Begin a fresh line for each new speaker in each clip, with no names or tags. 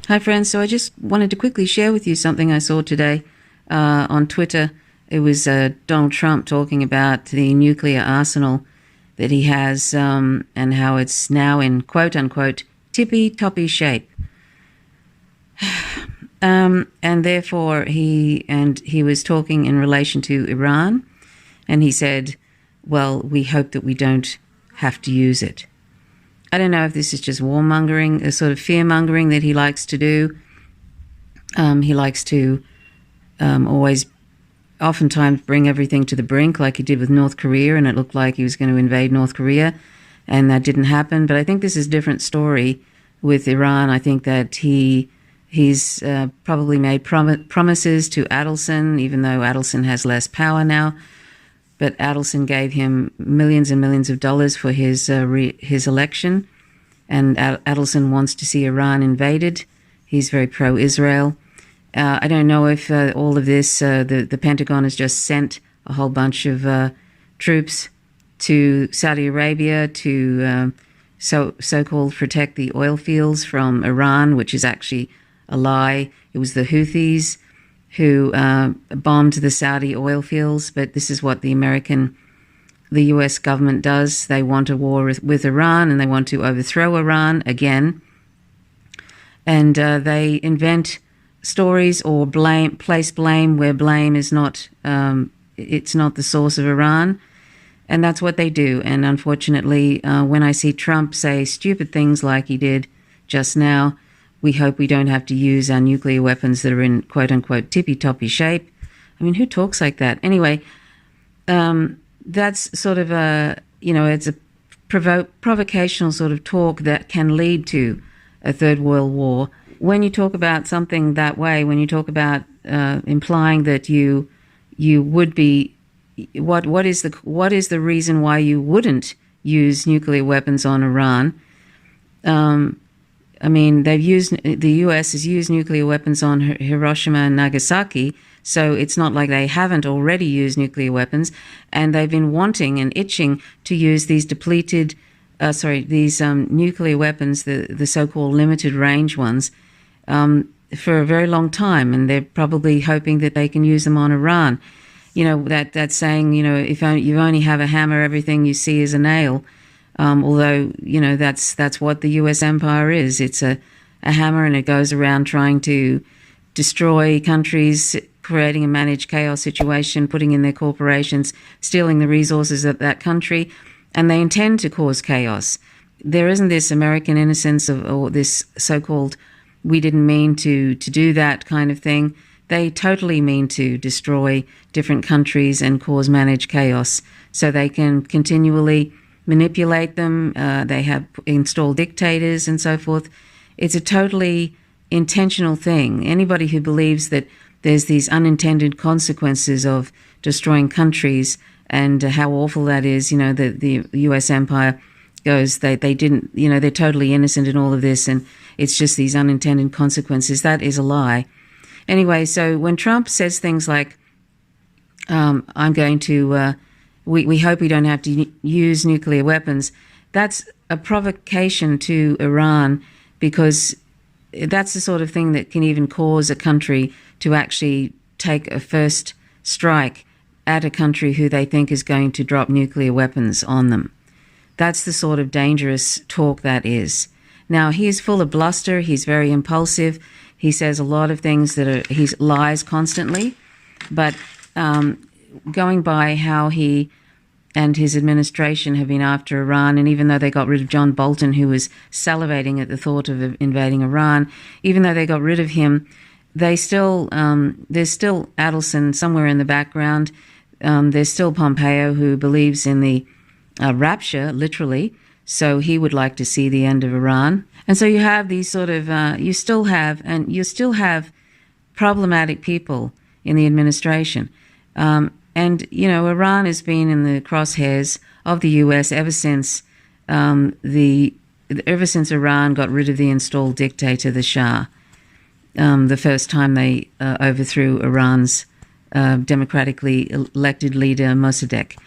Hi, friends. So I just wanted to quickly share with you something I saw today on Twitter. It was Donald Trump talking about the nuclear arsenal that he has and how it's now in quote-unquote tippy-toppy shape. And therefore, he was talking in relation to Iran, and he said, well, we hope that we don't have to use it. I don't know if this is just warmongering, a sort of fear-mongering that he likes to do. He likes to oftentimes bring everything to the brink, like he did with North Korea, and it looked like he was going to invade North Korea, and that didn't happen. But I think this is a different story with Iran. I think that he's probably made promises to Adelson, even though Adelson has less power now. But Adelson gave him millions and millions of dollars for his election, and Adelson wants to see Iran invaded. He's very pro-Israel. I don't know if all of this, the Pentagon has just sent a whole bunch of troops to Saudi Arabia to so-called protect the oil fields from Iran, which is actually a lie. It was the Houthis who bombed the Saudi oil fields, but this is what the U.S. government does. They want a war with Iran, and they want to overthrow Iran again. And they invent stories or place blame where blame is not, it's not the source of Iran. And that's what they do. And unfortunately, when I see Trump say stupid things like he did just now, we hope we don't have to use our nuclear weapons that are in quote-unquote tippy-toppy shape. I mean, who talks like that? Anyway, that's sort of it's a provocational sort of talk that can lead to a third world war. When you talk about something that way, when you talk about implying that you would be, what is the reason why you wouldn't use nuclear weapons on Iran? I mean, the U.S. has used nuclear weapons on Hiroshima and Nagasaki, so it's not like they haven't already used nuclear weapons, and they've been wanting and itching to use these nuclear weapons, the so-called limited range ones, for a very long time, and they're probably hoping that they can use them on Iran. You know, that saying, if you only have a hammer, everything you see is a nail. Although, that's what the U.S. empire is. It's a hammer, and it goes around trying to destroy countries, creating a managed chaos situation, putting in their corporations, stealing the resources of that country, and they intend to cause chaos. There isn't this American innocence or this so-called we didn't mean to do that kind of thing. They totally mean to destroy different countries and cause managed chaos so they can continually manipulate them. They have installed dictators and so forth. It's a totally intentional thing. Anybody who believes that there's these unintended consequences of destroying countries and how awful that is, the U.S. empire goes, they didn't, they're totally innocent in all of this and it's just these unintended consequences. That is a lie. Anyway, so when Trump says things like, I'm going to, we hope we don't have to use nuclear weapons, that's a provocation to Iran, because that's the sort of thing that can even cause a country to actually take a first strike at a country who they think is going to drop nuclear weapons on them. That's the sort of dangerous talk that is. Now, he's full of bluster. He's very impulsive. He says a lot of things he lies constantly. But going by how he and his administration have been after Iran, and even though they got rid of John Bolton, who was salivating at the thought of invading Iran, even though they got rid of him, there's still Adelson somewhere in the background. There's still Pompeo, who believes in the rapture, literally, so he would like to see the end of Iran. And so you have these sort of, you still have problematic people in the administration. And, Iran has been in the crosshairs of the U.S. ever since Iran got rid of the installed dictator, the Shah, the first time they overthrew Iran's democratically elected leader, Mossadegh.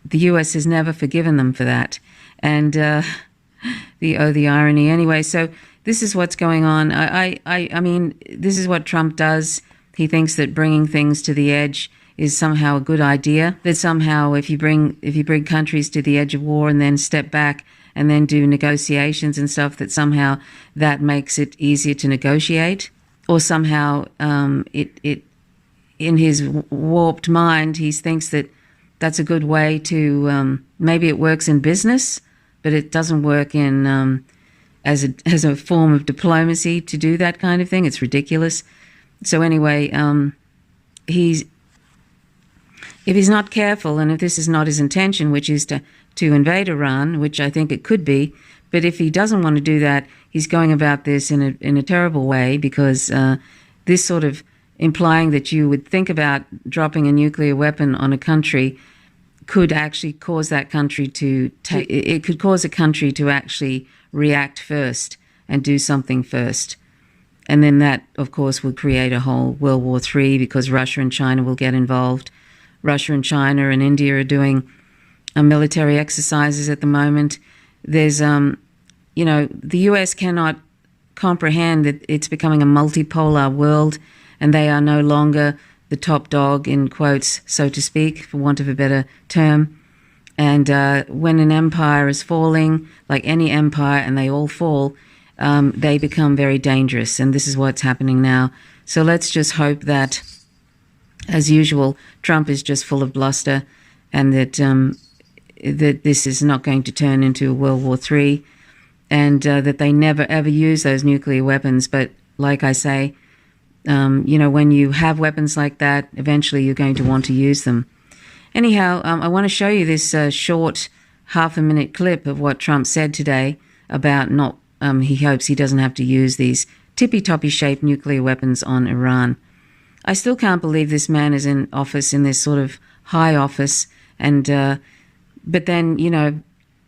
The U.S. has never forgiven them for that. And the irony. Anyway, so this is what's going on. I mean, this is what Trump does. He thinks that bringing things to the edge is somehow a good idea. That somehow, if you bring countries to the edge of war and then step back and then do negotiations and stuff, that somehow that makes it easier to negotiate, or somehow it in his warped mind, he thinks that that's a good way to maybe it works in business, but it doesn't work in as a form of diplomacy to do that kind of thing. It's ridiculous. So anyway, if he's not careful, and if this is not his intention, which is to invade Iran, which I think it could be, but if he doesn't want to do that, he's going about this in a terrible way, because this sort of implying that you would think about dropping a nuclear weapon on a country could actually cause that country to it could cause a country to actually react first and do something first. And then that, of course, will create a whole World War III, because Russia and China will get involved. Russia and China and India are doing military exercises at the moment. There's, the US cannot comprehend that it's becoming a multipolar world, and they are no longer the top dog, in quotes, so to speak, for want of a better term. And when an empire is falling, like any empire, and they all fall, they become very dangerous. And this is what's happening now. So let's just hope that, as usual, Trump is just full of bluster, and that that this is not going to turn into World War III, and that they never, ever use those nuclear weapons. But like I say, when you have weapons like that, eventually you're going to want to use them. Anyhow, I want to show you this short half-a-minute clip of what Trump said today about not, he hopes he doesn't have to use these tippy-toppy shaped nuclear weapons on Iran. I still can't believe this man is in office, in this sort of high office, and but then,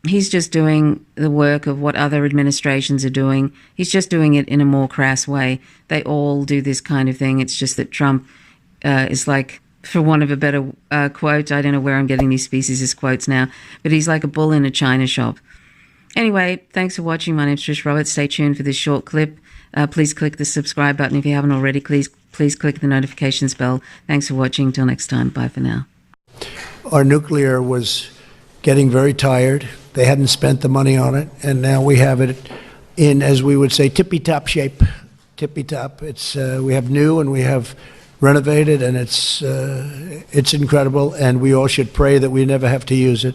he's just doing the work of what other administrations are doing. He's just doing it in a more crass way. They all do this kind of thing. It's just that Trump is like, for want of a better quote, I don't know where I'm getting these speciesist quotes now, but he's like a bull in a china shop. Anyway, thanks for watching. My name's Trish Roberts. Stay tuned for this short clip. Please click the subscribe button if you haven't already. Please click the notifications bell. Thanks for watching. Till next time. Bye for now.
Our nuclear was getting very tired. They hadn't spent the money on it, and now we have it in, as we would say, tippy-top shape. Tippy-top. It's we have new and we have renovated, and it's incredible, and we all should pray that we never have to use it.